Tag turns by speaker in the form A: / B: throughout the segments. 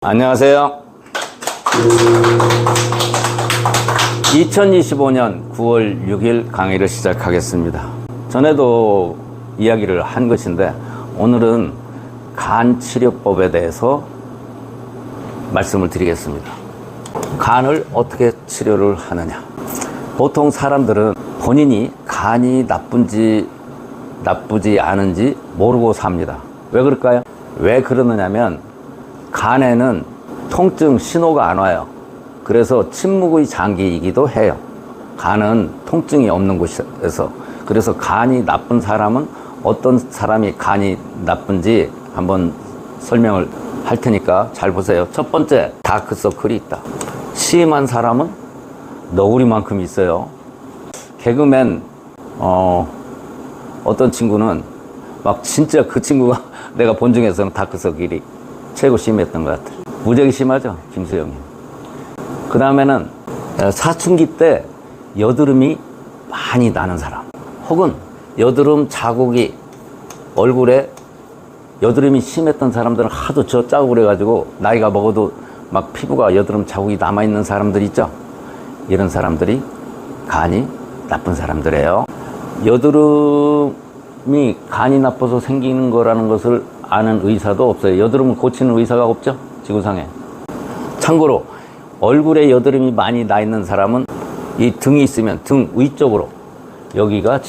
A: 안녕하세요. 2025년 9월 6일 강의를 시작하겠습니다. 전에도 이야기를 한 것인데 오늘은 간 치료법에 대해서 말씀을 드리겠습니다. 간을 어떻게 치료를 하느냐. 보통 사람들은 본인이 간이 나쁜지 나쁘지 않은지 모르고 삽니다. 왜 그럴까요? 왜 그러느냐면 간에는 통증 신호가 안 와요. 그래서 침묵의 장기이기도 해요. 간은 통증이 없는 곳에서. 그래서 간이 나쁜 사람은 어떤 사람이 간이 나쁜지 한번 설명을 할 테니까 잘 보세요. 첫 번째, 다크서클이 있다. 심한 사람은 너구리만큼 있어요. 개그맨 어떤 친구는 막 진짜 그 친구가 내가 본 중에서는 다크서클이 최고 심했던 것 같아요. 무지하게 심하죠, 김수영이. 그 다음에는 사춘기 때 여드름이 많이 나는 사람, 혹은 여드름 자국이 얼굴에 여드름이 심했던 사람들은 하도 젖자고 그래가지고 나이가 먹어도 막 피부가 여드름 자국이 남아있는 사람들 있죠. 이런 사람들이 간이 나쁜 사람들이에요. 여드름이 간이 나빠서 생기는 거라는 것을 아는 의사도 없어요. 여드름을 고치는 의사가 없죠, 지구상에. 참고로 얼굴에 여드름이 많이 나 있는 사람은 이 등이 있으면 등 위쪽으로 여기가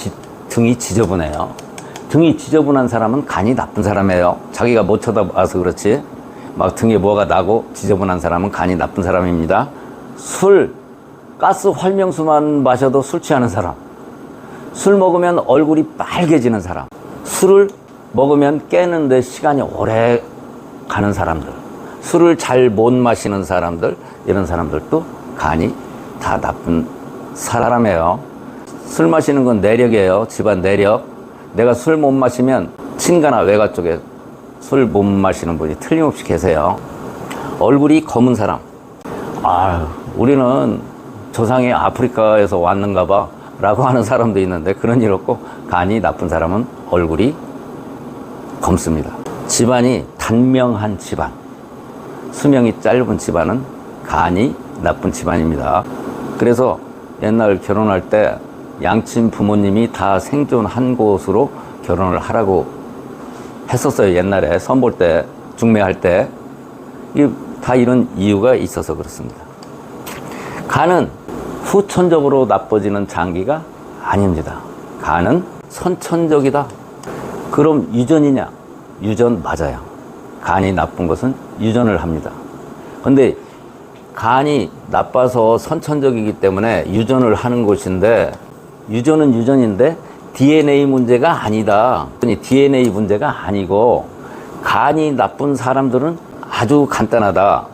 A: 등이 지저분해요. 등이 지저분한 사람은 간이 나쁜 사람이에요. 자기가 못 쳐다봐서 그렇지 막 등에 뭐가 나고 지저분한 사람은 간이 나쁜 사람입니다. 술, 가스 활명수만 마셔도 술 취하는 사람, 술 먹으면 얼굴이 빨개지는 사람, 술을 먹으면 깨는데 시간이 오래 가는 사람들, 술을 잘 못 마시는 사람들, 이런 사람들도 간이 다 나쁜 사람이에요. 술 마시는 건 내력이에요. 집안 내력. 내가 술 못 마시면 친가나 외가 쪽에 술 못 마시는 분이 틀림없이 계세요. 얼굴이 검은 사람, 우리는 조상이 아프리카에서 왔는가 봐 라고 하는 사람도 있는데 그런 일 없고, 간이 나쁜 사람은 얼굴이 검습니다. 집안이 단명한 집안, 수명이 짧은 집안은 간이 나쁜 집안입니다. 그래서 옛날 결혼할 때 양친 부모님이 다 생존한 곳으로 결혼을 하라고 했었어요. 옛날에 선볼 때, 중매할 때. 다 이런 이유가 있어서 그렇습니다. 간은 후천적으로 나빠지는 장기가 아닙니다. 간은 선천적이다. 그럼 유전이냐? 유전 맞아요. 간이 나쁜 것은 유전을 합니다. 근데 간이 나빠서 선천적이기 때문에 유전을 하는 것인데, 유전은 유전인데 DNA 문제가 아니다. DNA 문제가 아니고 간이 나쁜 사람들은 아주 간단하다.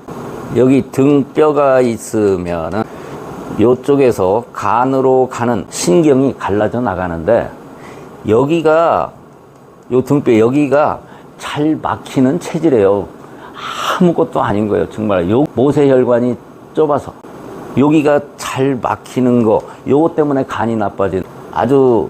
A: 여기 등뼈가 있으면은 이쪽에서 간으로 가는 신경이 갈라져 나가는데, 여기가 요 등뼈 여기가 잘 막히는 체질이에요. 아무것도 아닌 거예요. 정말 요 모세혈관이 좁아서 여기가 잘 막히는 거, 요거 때문에 간이 나빠진 아주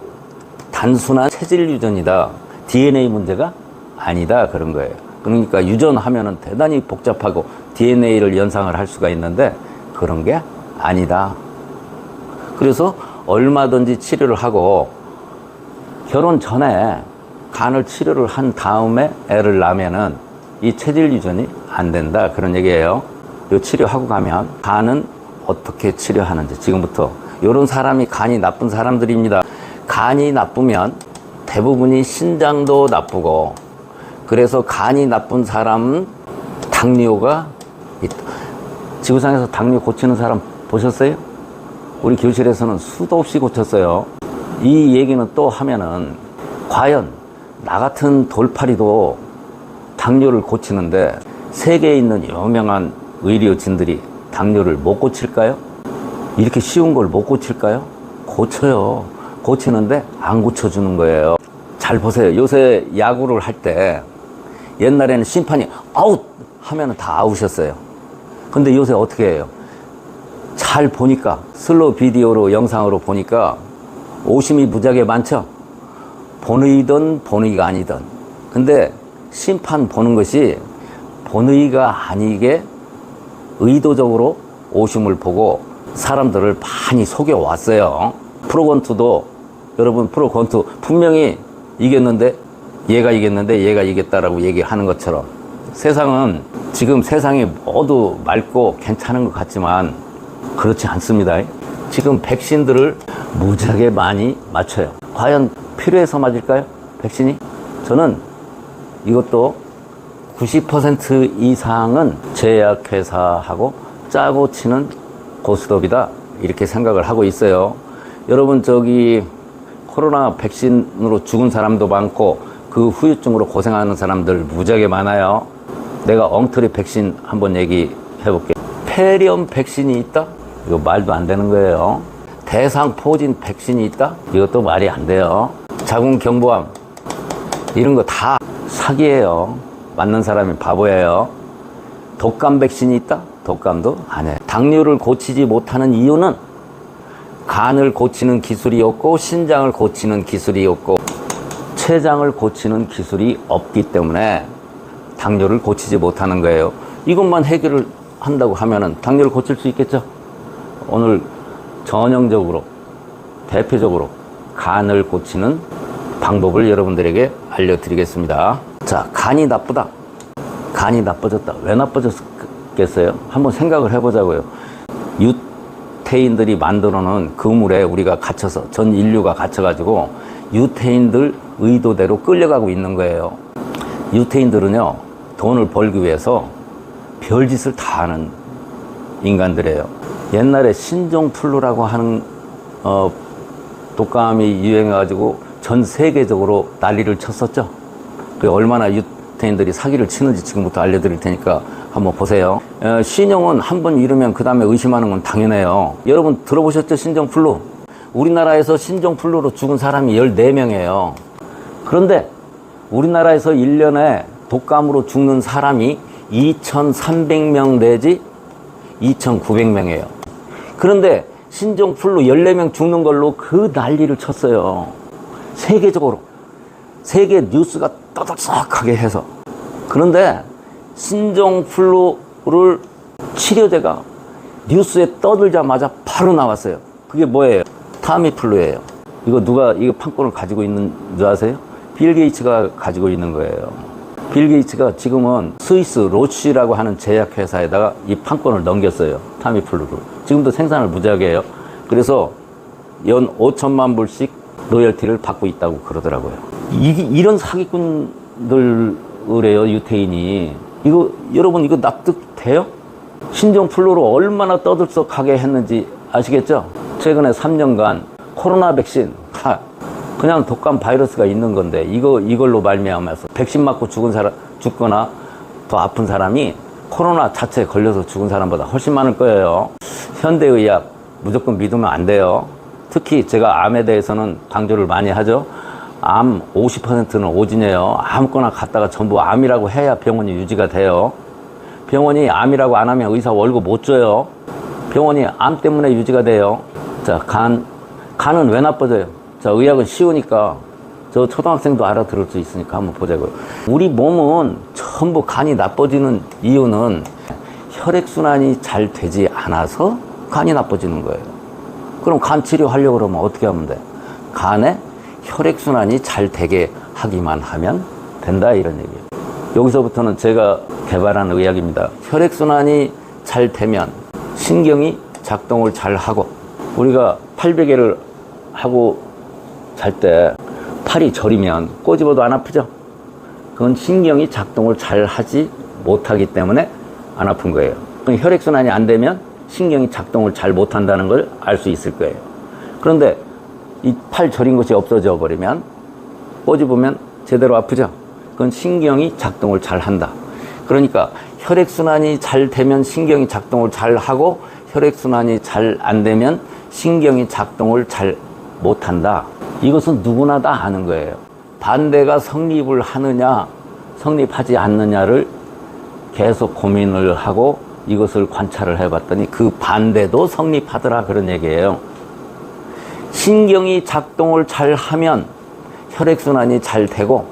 A: 단순한 체질 유전이다. DNA 문제가 아니다, 그런 거예요. 그러니까 유전하면은 대단히 복잡하고 DNA를 연상을 할 수가 있는데 그런 게 아니다. 그래서 얼마든지 치료를 하고, 결혼 전에 간을 치료를 한 다음에 애를 낳으면은 이 체질 유전이 안 된다, 그런 얘기예요. 이 치료하고 가면 간은 어떻게 치료하는지 지금부터. 이런 사람이 간이 나쁜 사람들입니다. 간이 나쁘면 대부분이 신장도 나쁘고, 그래서 간이 나쁜 사람은 당뇨가 있다. 지구상에서 당뇨 고치는 사람 보셨어요? 우리 교실에서는 수도 없이 고쳤어요. 이 얘기는 또 하면은, 과연 나 같은 돌팔이도 당뇨를 고치는데 세계에 있는 유명한 의료진들이 당뇨를 못 고칠까요? 이렇게 쉬운 걸 못 고칠까요? 고쳐요. 고치는데 안 고쳐주는 거예요. 잘 보세요. 요새 야구를 할 때 옛날에는 심판이 아웃 하면 다 아웃이었어요. 근데 요새 어떻게 해요? 잘 보니까, 슬로우 비디오로 영상으로 보니까 오심이 무지하게 많죠. 본의든 본의가 아니든. 근데 심판 보는 것이 본의가 아니게 의도적으로 오심을 보고 사람들을 많이 속여왔어요. 프로권투도 여러분 프로권투 분명히 이겼는데 얘가 이겼다라고 얘기하는 것처럼 세상은 지금 세상이 모두 맑고 괜찮은 것 같지만 그렇지 않습니다. 지금 백신들을 무지하게 많이 맞춰요. 과연 필요해서 맞을까요? 백신이? 저는 이것도 90% 이상은 제약회사하고 짜고 치는 고스톱이다 이렇게 생각을 하고 있어요. 여러분 코로나 백신으로 죽은 사람도 많고 그 후유증으로 고생하는 사람들 무지하게 많아요. 내가 엉터리 백신 한번 얘기해 볼게요. 폐렴 백신이 있다? 이거 말도 안 되는 거예요. 대상포진 백신이 있다? 이것도 말이 안 돼요. 자궁경부암 이런 거 다 사기예요. 맞는 사람이 바보예요. 독감 백신이 있다? 독감도 아니에요. 당뇨를 고치지 못하는 이유는 간을 고치는 기술이 없고 신장을 고치는 기술이 없고 췌장을 고치는 기술이 없기 때문에 당뇨를 고치지 못하는 거예요. 이것만 해결을 한다고 하면은 당뇨를 고칠 수 있겠죠? 오늘 전형적으로 대표적으로 간을 고치는 방법을 여러분들에게 알려드리겠습니다. 자, 간이 나쁘다. 간이 나빠졌다. 왜 나빠졌겠어요? 한번 생각을 해보자고요. 유태인들이 만들어놓은 그물에 우리가 갇혀서 전 인류가 갇혀가지고 유태인들 의도대로 끌려가고 있는 거예요. 유태인들은요, 돈을 벌기 위해서 별짓을 다 하는 인간들이에요. 옛날에 신종플루라고 하는 독감이 유행해가지고 전 세계적으로 난리를 쳤었죠. 그게 얼마나 유태인들이 사기를 치는지 지금부터 알려드릴 테니까 한번 보세요. 신종은 한번 잃으면 그 다음에 의심하는 건 당연해요. 여러분 들어보셨죠? 신종플루. 우리나라에서 신종플루로 죽은 사람이 14명이에요. 그런데 우리나라에서 1년에 독감으로 죽는 사람이 2,300명 내지 2,900명이에요. 그런데 신종플루 14명 죽는 걸로 그 난리를 쳤어요. 세계적으로. 세계 뉴스가 떠들썩하게 해서. 그런데 신종플루를 치료제가 뉴스에 떠들자마자 바로 나왔어요. 그게 뭐예요? 타미플루예요. 이거 판권을 가지고 있는 줄 아세요? 빌 게이츠가 가지고 있는 거예요. 빌 게이츠가 지금은 스위스 로치라고 하는 제약회사에다가 이 판권을 넘겼어요. 타미플루를. 지금도 생산을 무지하게 해요. 그래서 연 5천만 불씩 로열티를 받고 있다고 그러더라고요. 이런 사기꾼들이래요, 유태인이. 여러분 이거 납득돼요? 신종플루로 얼마나 떠들썩하게 했는지 아시겠죠? 최근에 3년간 코로나 백신, 그냥 독감 바이러스가 있는 건데 이걸로 말미암아서 백신 맞고 죽거나 더 아픈 사람이 코로나 자체에 걸려서 죽은 사람보다 훨씬 많을 거예요. 현대의학 무조건 믿으면 안 돼요. 특히 제가 암에 대해서는 강조를 많이 하죠. 암 50%는 오진이에요. 아무거나 갔다가 전부 암이라고 해야 병원이 유지가 돼요. 병원이 암이라고 안 하면 의사 월급 못 줘요. 병원이 암 때문에 유지가 돼요. 자, 간은 왜 나빠져요? 자, 의학은 쉬우니까 저 초등학생도 알아들을 수 있으니까 한번 보자고요. 우리 몸은 전부 간이 나빠지는 이유는 혈액순환이 잘 되지 않아서 간이 나빠지는 거예요. 그럼 간 치료하려고 그러면 어떻게 하면 돼? 간에 혈액순환이 잘 되게 하기만 하면 된다, 이런 얘기예요. 여기서부터는 제가 개발한 의학입니다. 혈액순환이 잘 되면 신경이 작동을 잘 하고, 우리가 팔베개를 하고 잘 때 팔이 저리면 꼬집어도 안 아프죠? 그건 신경이 작동을 잘 하지 못하기 때문에 안 아픈 거예요. 그럼 혈액순환이 안 되면 신경이 작동을 잘 못한다는 걸 알 수 있을 거예요. 그런데 이 팔 저린 것이 없어져 버리면 꼬집으면 제대로 아프죠? 그건 신경이 작동을 잘 한다. 그러니까 혈액순환이 잘 되면 신경이 작동을 잘 하고, 혈액순환이 잘 안 되면 신경이 작동을 잘 못한다. 이것은 누구나 다 아는 거예요. 반대가 성립을 하느냐 성립하지 않느냐를 계속 고민을 하고 이것을 관찰을 해봤더니 그 반대도 성립하더라, 그런 얘기예요. 신경이 작동을 잘 하면 혈액순환이 잘 되고,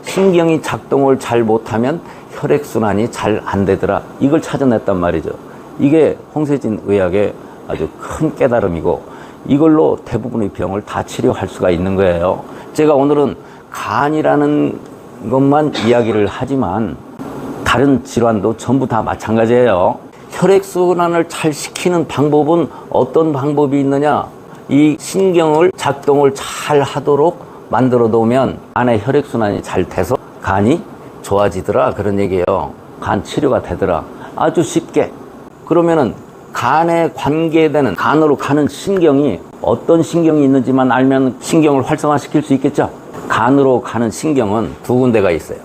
A: 신경이 작동을 잘 못하면 혈액순환이 잘 안 되더라. 이걸 찾아냈단 말이죠. 이게 홍세진 의학의 아주 큰 깨달음이고 이걸로 대부분의 병을 다 치료할 수가 있는 거예요. 제가 오늘은 간이라는 것만 이야기를 하지만 다른 질환도 전부 다 마찬가지예요. 혈액순환을 잘 시키는 방법은 어떤 방법이 있느냐? 이 신경을 작동을 잘 하도록 만들어 놓으면 안에 혈액순환이 잘 돼서 간이 좋아지더라 그런 얘기예요. 간 치료가 되더라. 아주 쉽게. 그러면은 간에 관계되는 간으로 가는 신경이 어떤 신경이 있는지만 알면 신경을 활성화시킬 수 있겠죠. 간으로 가는 신경은 두 군데가 있어요.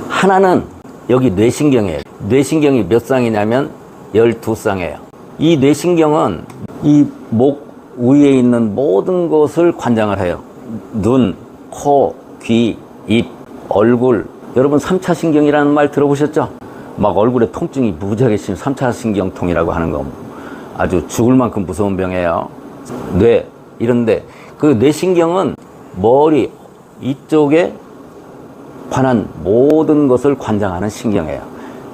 A: 하나는 여기 뇌신경이에요. 뇌신경이 몇 쌍이냐면 12쌍이에요. 이 뇌신경은 이 목 위에 있는 모든 것을 관장을 해요. 눈, 코, 귀, 입, 얼굴. 여러분 3차 신경이라는 말 들어보셨죠? 막 얼굴에 통증이 무지하게 심한 3차 신경통이라고 하는 거 아주 죽을 만큼 무서운 병이에요. 뇌 이런데 그 뇌신경은 머리 이쪽에 관한 모든 것을 관장하는 신경이에요.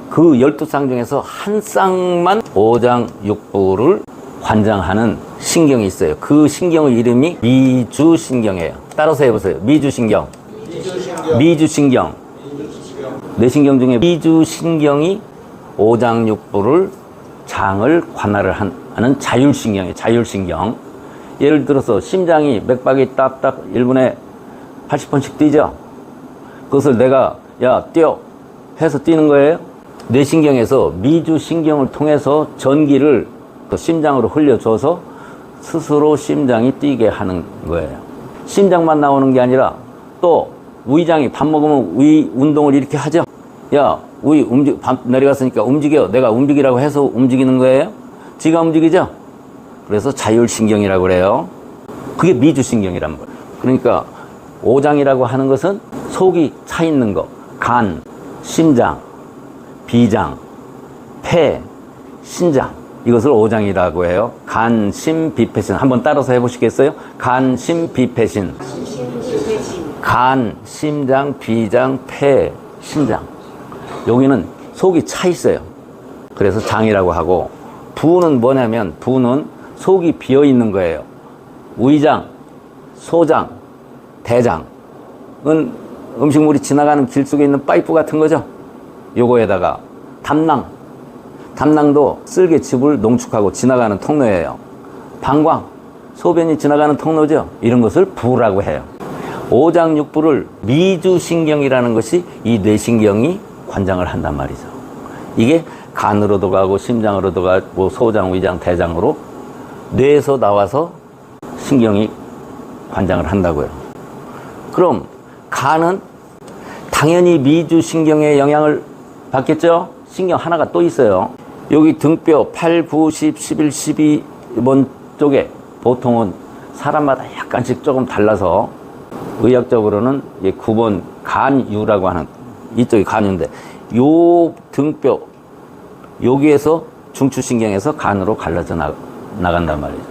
A: 그 12쌍 중에서 한 쌍만 오장육부를 관장하는 신경이 있어요. 그 신경의 이름이 미주신경이에요. 따라서 해보세요. 미주신경. 미주신경. 뇌신경 중에 미주신경이 오장육부를 장을 관할을 하는 자율신경이에요. 자율신경. 예를 들어서 심장이 맥박이 딱딱 1분에 80번씩 뛰죠. 그것을 내가 야 뛰어 해서 뛰는 거예요. 뇌신경에서 미주신경을 통해서 전기를 심장으로 흘려줘서 스스로 심장이 뛰게 하는 거예요. 심장만 나오는 게 아니라 또 위장이 밥 먹으면 위 운동을 이렇게 하죠. 야, 위 밥 내려갔으니까 움직여. 내가 움직이라고 해서 움직이는 거예요. 지가 움직이죠. 그래서 자율신경이라고 그래요. 그게 미주신경이란 거예요. 그러니까 오장이라고 하는 것은 속이 차 있는 거. 간, 심장, 비장, 폐, 신장. 이것을 오장이라고 해요. 간, 심, 비폐신. 한번 따라서 해보시겠어요? 간, 심, 비폐신. 간, 심장, 비장, 폐, 신장. 여기는 속이 차 있어요. 그래서 장이라고 하고, 부는 뭐냐면 부는 속이 비어 있는 거예요. 위장, 소장, 대장은 음식물이 지나가는 길 속에 있는 파이프 같은 거죠. 요거에다가 담낭도 쓸개즙을 농축하고 지나가는 통로예요. 방광, 소변이 지나가는 통로죠. 이런 것을 부라고 해요. 오장육부를 미주신경이라는 것이 이 뇌신경이 관장을 한단 말이죠. 이게 간으로도 가고 심장으로도 가고 소장, 위장, 대장으로 뇌에서 나와서 신경이 관장을 한다고요. 그럼 간은 당연히 미주신경의 영향을 받겠죠? 신경 하나가 또 있어요. 여기 등뼈 8, 9, 10, 11, 12번 쪽에 보통은 사람마다 약간씩 조금 달라서 의학적으로는 9번 간유라고 하는 이쪽이 간유인데 요 등뼈 여기에서 중추신경에서 간으로 갈라져 나간단 말이죠.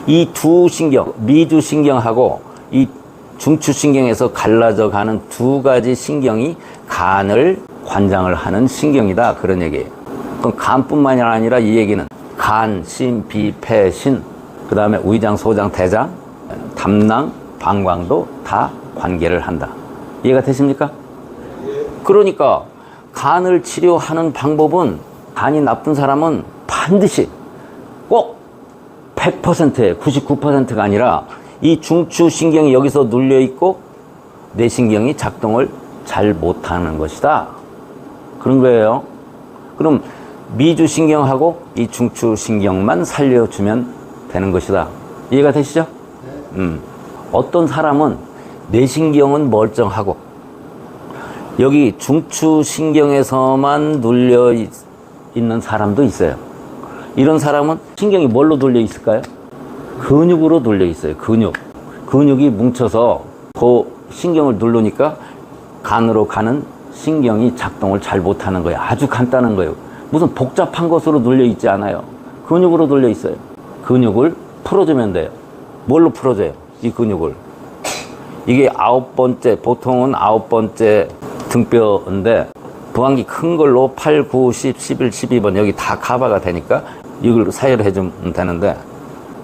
A: 이 두 신경, 미주신경하고 이 중추신경에서 갈라져 가는 두 가지 신경이 간을 관장을 하는 신경이다 그런 얘기예요. 그럼 간뿐만이 아니라 이 얘기는 간, 심, 비, 폐, 신 그 다음에 위장, 소장, 대장, 담낭, 방광도 다 관계를 한다. 이해가 되십니까? 그러니까 간을 치료하는 방법은 간이 나쁜 사람은 반드시 꼭 100%에 99%가 아니라 이 중추신경이 여기서 눌려있고 뇌신경이 작동을 잘 못하는 것이다. 그런 거예요. 그럼 미주신경하고 이 중추신경만 살려주면 되는 것이다. 이해가 되시죠? 어떤 사람은 뇌신경은 멀쩡하고 여기 중추신경에서만 눌려 있는 사람도 있어요. 이런 사람은 신경이 뭘로 눌려 있을까요? 근육으로 눌려 있어요. 근육이 뭉쳐서 그 신경을 누르니까 간으로 가는 신경이 작동을 잘 못하는 거예요. 아주 간단한 거예요. 무슨 복잡한 것으로 눌려 있지 않아요. 근육으로 눌려 있어요. 근육을 풀어주면 돼요. 뭘로 풀어줘요? 이 근육을. 이게 9번째, 보통은 9번째 등뼈인데 부항기 큰 걸로 8, 9, 10, 11, 12번 여기 다 커버가 되니까 이걸 사혈을 해주면 되는데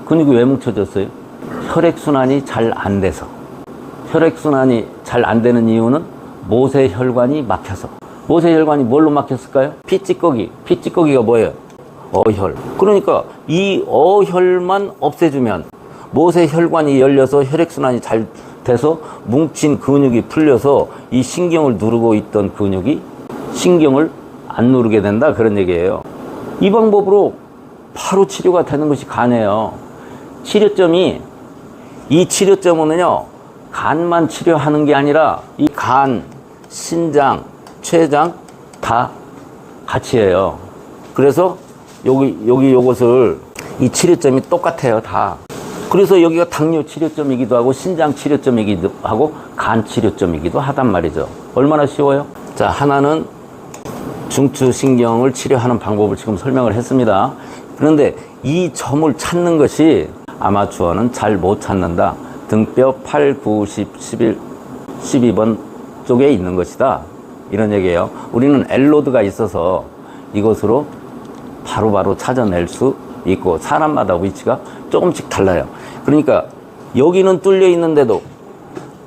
A: 근육이 왜 뭉쳐졌어요? 혈액순환이 잘 안 돼서. 혈액순환이 잘 안 되는 이유는 모세혈관이 막혀서. 모세혈관이 뭘로 막혔을까요? 피찌꺼기. 피찌꺼기가 뭐예요? 어혈. 그러니까 이 어혈만 없애주면 모세혈관이 열려서 혈액순환이 잘 돼서 뭉친 근육이 풀려서 이 신경을 누르고 있던 근육이 신경을 안 누르게 된다, 그런 얘기예요. 이 방법으로 바로 치료가 되는 것이 간이에요. 이 치료점은요, 간만 치료하는 게 아니라 이 간, 신장, 췌장 다 같이 해요. 그래서 요것을 이 치료점이 똑같아요, 다. 그래서 여기가 당뇨 치료점이기도 하고 신장 치료점이기도 하고 간 치료점이기도 하단 말이죠. 얼마나 쉬워요? 자, 하나는 중추신경을 치료하는 방법을 지금 설명을 했습니다. 그런데 이 점을 찾는 것이 아마추어는 잘 못 찾는다. 등뼈 8, 9, 10, 11, 12번 쪽에 있는 것이다, 이런 얘기예요. 우리는 엘로드가 있어서 이것으로 바로바로 찾아낼 수 있고 사람마다 위치가 조금씩 달라요. 그러니까 여기는 뚫려 있는데도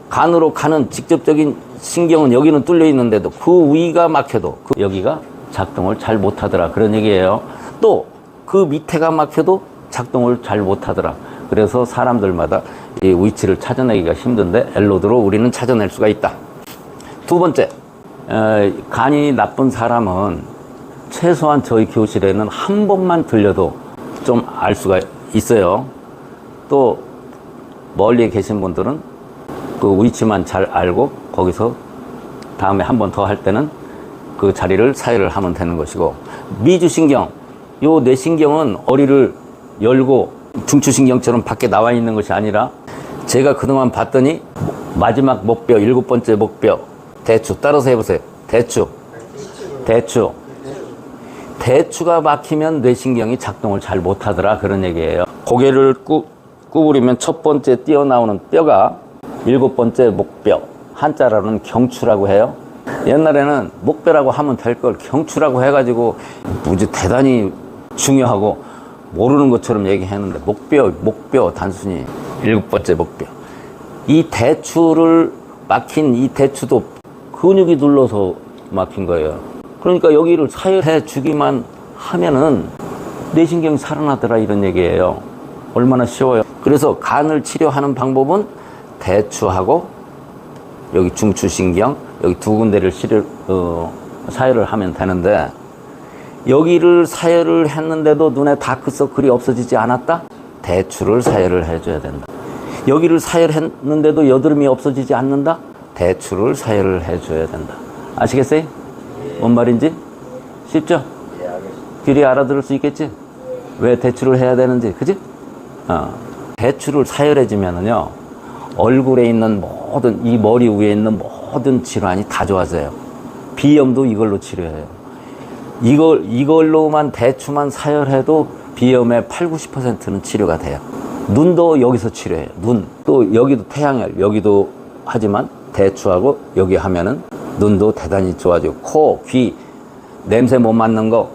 A: 간으로 가는 직접적인 신경은 여기는 뚫려 있는데도 그 위가 막혀도 여기가 작동을 잘 못하더라, 그런 얘기예요. 또 그 밑에가 막혀도 작동을 잘 못하더라. 그래서 사람들마다 이 위치를 찾아내기가 힘든데 엘로드로 우리는 찾아낼 수가 있다. 두 번째, 간이 나쁜 사람은 최소한 저희 교실에는 한 번만 들려도 좀 알 수가 있어요. 또 멀리 계신 분들은 그 위치만 잘 알고 거기서 다음에 한 번 더 할 때는 그 자리를 사혈을 하면 되는 것이고, 미주신경, 요 뇌신경은 어리를 열고 중추신경처럼 밖에 나와 있는 것이 아니라 제가 그동안 봤더니 마지막 목뼈, 7번째 목뼈, 대추, 따라서 해보세요. 대추가 막히면 뇌신경이 작동을 잘 못하더라, 그런 얘기예요. 고개를 구부리면 첫 번째 띄어나오는 뼈가 7번째 목뼈, 한자로는 경추라고 해요. 옛날에는 목뼈라고 하면 될 걸 경추라고 해가지고 무지 대단히 중요하고 모르는 것처럼 얘기했는데 목뼈 단순히 7번째 목뼈. 이 대추를 막힌 이 대추도 근육이 눌러서 막힌 거예요. 그러니까 여기를 사혈해 주기만 하면은 뇌신경이 살아나더라, 이런 얘기예요. 얼마나 쉬워요. 그래서 간을 치료하는 방법은 대추하고 여기 중추신경, 여기 두 군데를 사혈을 하면 되는데, 여기를 사혈을 했는데도 눈에 다크서클이 없어지지 않았다? 대추를 사혈을 해줘야 된다. 여기를 사혈했는데도 여드름이 없어지지 않는다? 대추를 사혈을 해줘야 된다. 아시겠어요? 뭔 말인지? 쉽죠? 귀리 알아들을 수 있겠지? 왜 대추를 해야 되는지, 그지? 대추를 사혈해주면은요, 얼굴에 있는 모든, 이 머리 위에 있는 모든 질환이 다 좋아져요. 비염도 이걸로 치료해요. 이걸로만 대추만 사혈해도 비염의 8, 90%는 치료가 돼요. 눈도 여기서 치료해요. 눈. 또 여기도 태양열, 여기도 하지만 대추하고 여기 하면은 눈도 대단히 좋아지고, 코, 귀, 냄새 못 맡는 거,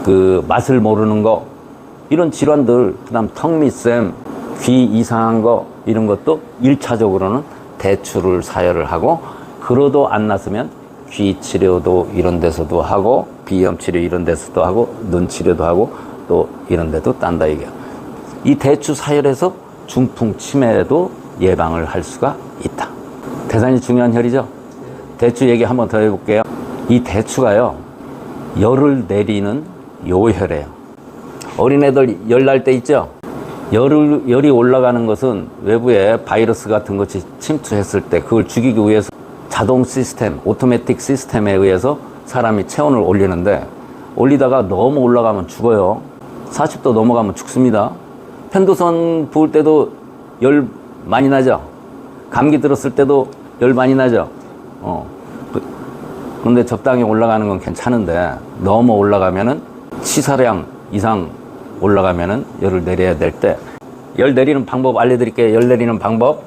A: 그 맛을 모르는 거, 이런 질환들, 그 다음 턱밑샘, 귀 이상한 거, 이런 것도 1차적으로는 대추를 사혈을 하고, 그러도 안 났으면 귀 치료도 이런 데서도 하고, 비염 치료 이런 데서도 하고, 눈 치료도 하고, 또 이런 데도 딴다, 이게. 이 대추 사혈에서 중풍 치매도 예방을 할 수가 있다. 대단히 중요한 혈이죠. 대추 얘기 한번 더 해볼게요. 이 대추가요, 열을 내리는 요혈이에요. 어린애들 열 날 때 있죠? 열이 올라가는 것은 외부에 바이러스 같은 것이 침투했을 때 그걸 죽이기 위해서 자동 시스템, 오토매틱 시스템에 의해서 사람이 체온을 올리는데, 올리다가 너무 올라가면 죽어요. 40도 넘어가면 죽습니다. 편도선 부을 때도 열 많이 나죠? 감기 들었을 때도 열 많이 나죠? 그런데 적당히 올라가는 건 괜찮은데 너무 올라가면은 치사량 이상 올라가면은 열을 내려야 될 때, 열 내리는 방법 알려드릴게요. 열 내리는 방법.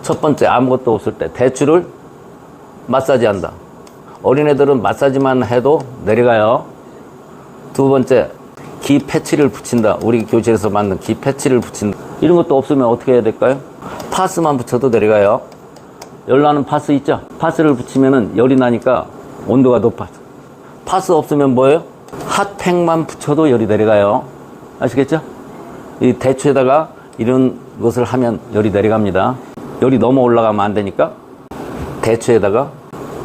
A: 첫 번째, 아무것도 없을 때 대추를 마사지한다. 어린애들은 마사지만 해도 내려가요. 두 번째, 기 패치를 붙인다. 우리 교실에서 만든 기 패치를 붙인다. 이런 것도 없으면 어떻게 해야 될까요? 파스만 붙여도 내려가요. 열나는 파스 있죠? 파스를 붙이면은 열이 나니까 온도가 높아져. 파스 없으면 뭐예요? 핫팩만 붙여도 열이 내려가요. 아시겠죠? 이 대추에다가 이런 것을 하면 열이 내려갑니다. 열이 너무 올라가면 안 되니까 대추에다가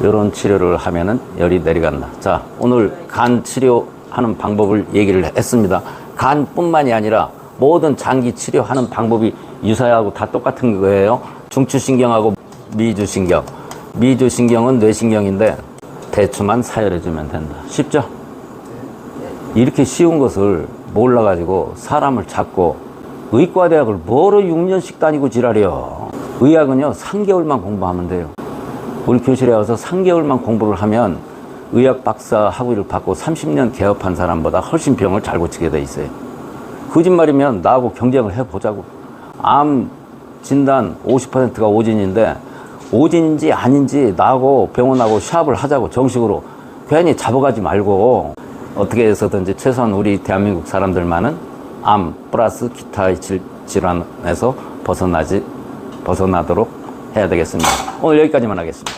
A: 이런 치료를 하면은 열이 내려간다. 자, 오늘 간 치료하는 방법을 얘기를 했습니다. 간뿐만이 아니라 모든 장기 치료하는 방법이 유사하고 다 똑같은 거예요. 중추신경하고 미주신경. 미주신경은 뇌신경인데 대추만 사열해주면 된다. 쉽죠? 이렇게 쉬운 것을 몰라가지고 사람을 잡고 의과대학을 뭐로 6년씩 다니고 지랄이요. 의학은요 3개월만 공부하면 돼요. 우리 교실에 와서 3개월만 공부를 하면 의학 박사 학위를 받고 30년 개업한 사람보다 훨씬 병을 잘 고치게 돼 있어요. 거짓말이면 나하고 경쟁을 해보자고. 암 진단 50%가 오진인데 오진인지 아닌지 나하고 병원하고 시합을 하자고. 정식으로. 괜히 잡아가지 말고 어떻게 해서든지 최소한 우리 대한민국 사람들만은 암 플러스 기타의 질환에서 벗어나도록 해야 되겠습니다. 오늘 여기까지만 하겠습니다.